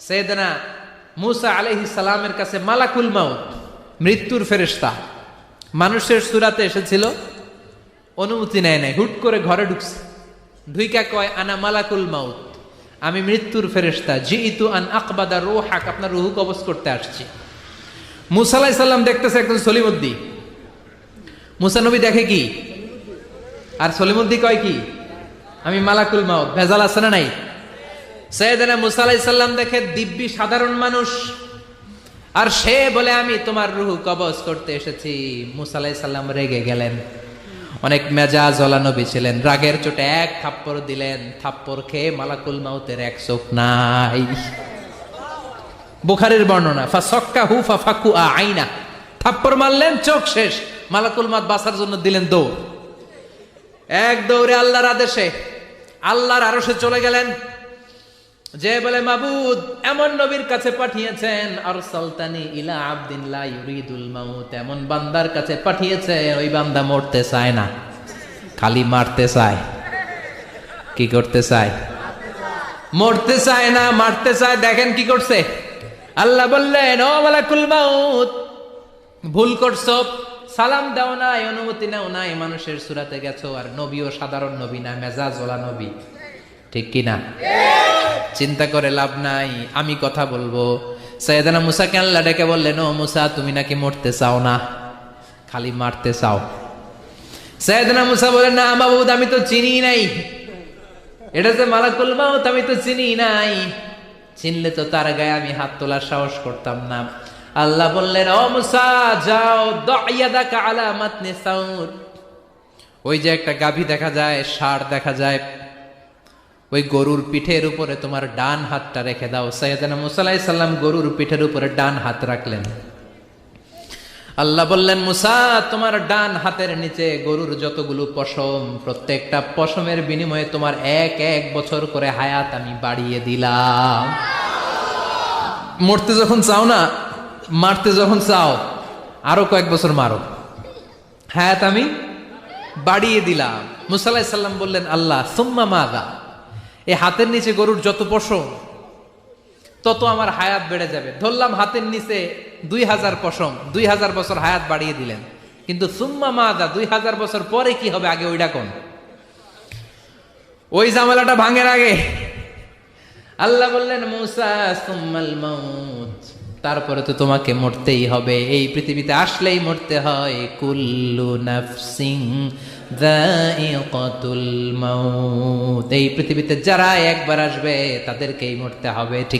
সাইয়েদনা মুসা আলাইহিস সালামের কাছে মালাকুল মাউত, মৃত্যুর ফেরেশতা, মানুষের সূরাতে এসেছিল, অনুমতি নেয় নাই, হুট করে ঘরে ঢুকছে, ঢুইকা কয় আনা মালাকুল মাউত, আমি মৃত্যুর ফেরেশতা, জিইতু আন আকবাদা রূহাক, আপনার রূহ কবজ করতে আসছি। মুসা আলাইহিস সালাম দেখতেছে একজন সলিমুদ্দি। মুসা নবী দেখে কি, আর সলিমুদ্দি কয় কি, আমি মালাকুল মাউত। ভেজাল আছে না নাই? সাইয়েদনা মুসা আলাইহিস সালাম দেখে দিব্যি সাধারণ মানুষ, আর সে বলে আমি তোমার রূহ কবজ করতে এসেছি। মুসা আলাইহিস সালাম রেগে গেলেন, অনেক মেজাজ ওয়ালা নবী ছিলেন, রাগের চোটে এক থাপ্পড় দিলেন, থাপ্পড় খেয়ে মালাকুল মাউতের এক চোখ নাই। বুখারীর বর্ণনা, ফাসাক্কাহু ফাফাকু আইনা, থাপ্পড় মারলেন, চোখ শেষ। মালাকুল মাউত বাঁচার জন্য দিলেন দৌড়, এক দৌড়ে আল্লাহর আদেশে আল্লাহর আরশে চলে গেলেন, যে বলে মাবুদ এমন নবীর কাছে পাঠিয়েছেন, আরসালতানি ইলা আবদিন লা ইউরিদুল মাউত, এমন বান্দার কাছে পাঠিয়েছে ওই বান্দা মরতে চায় না, খালি মারতে চায়। কি করতে চায়? মরতে চায় না, মারতে চায়। দেখেন কি করছে আল্লাহ, বললেন ও মালাকুল মাউত, ভুল করছো, সালাম দাও নাই, অনুমতি নাও নাই, মানুষের সূরাতে গেছো, আর নবীও সাধারণ নবী না, মেজাজ ওয়ালা নবী, ঠিক কি না? চিন্তা করে লাভ নাই, আমি কথা বলবো। সাইয়েদনা মুসাকে আল্লাহ ডেকে বললেন, ও মুসা, তুমি নাকি মরতে চাও না, খালি মারতে চাও। সাইয়েদনা মুসা বলেন, না মাবুদ, আমি তো চিনি নাই, এটা যে মালাকুল মাউত আমি তো চিনি নাই, চিনলে তো তার গায়ে আমি হাত তোলার সাহস করতাম না। আল্লাহ বললেন, ও মুসা যাও, দাইয়াদাকা আলা মাতনি সাউর, ওই যে একটা গাভী দেখা যায়, ষাঁড় দেখা যায়, ওই গরুর পিঠের উপরে তোমার ডান হাতটা রেখে দাও। সাইয়েদনা মুসা আলাইহিস সালাম গরুর পিঠের উপরে ডান হাত রাখলেন। আল্লাহ বললেন, মুসা, তোমার ডান হাতের নিচে গরুর যতগুলো পশম, প্রত্যেকটা পশমের বিনিময়ে তোমার এক এক বছর করে হায়াত আমি বাড়িয়ে দিলাম। মরতে যখন চাও না, মারতে যখন চাও, আরো কয়েক বছর মারো, হায়াত আমি বাড়িয়ে দিলাম। মুসা আলাইহিস সালাম বললেন, আল্লাহ সুম্মা মাযা, এই হাতের নিচে গরুর যত পশম, তত আমার হায়াত বেড়ে যাবে। ধরলাম হাতের নিচে 2000 পশম, 2000 বছর হায়াত বাড়িয়ে দিলেন, কিন্তু সুম্মা মাযা, 2000 বছর পরে কি হবে, আগে ওইটা কোন, ওই ঝামেলাটা ভাঙের আগে। আল্লাহ বললেন, মুসা সুম্মাল মাউত, তারপরে তো তোমাকে মরতেই হবে, এই পৃথিবীতে আসলেই মরতে হয়। কুল্লু নাফসিন যায়িকাতুল মাউত, এই পৃথিবীতে যারা একবার আসবে তাদেরকেই মরতে হবে, ঠিক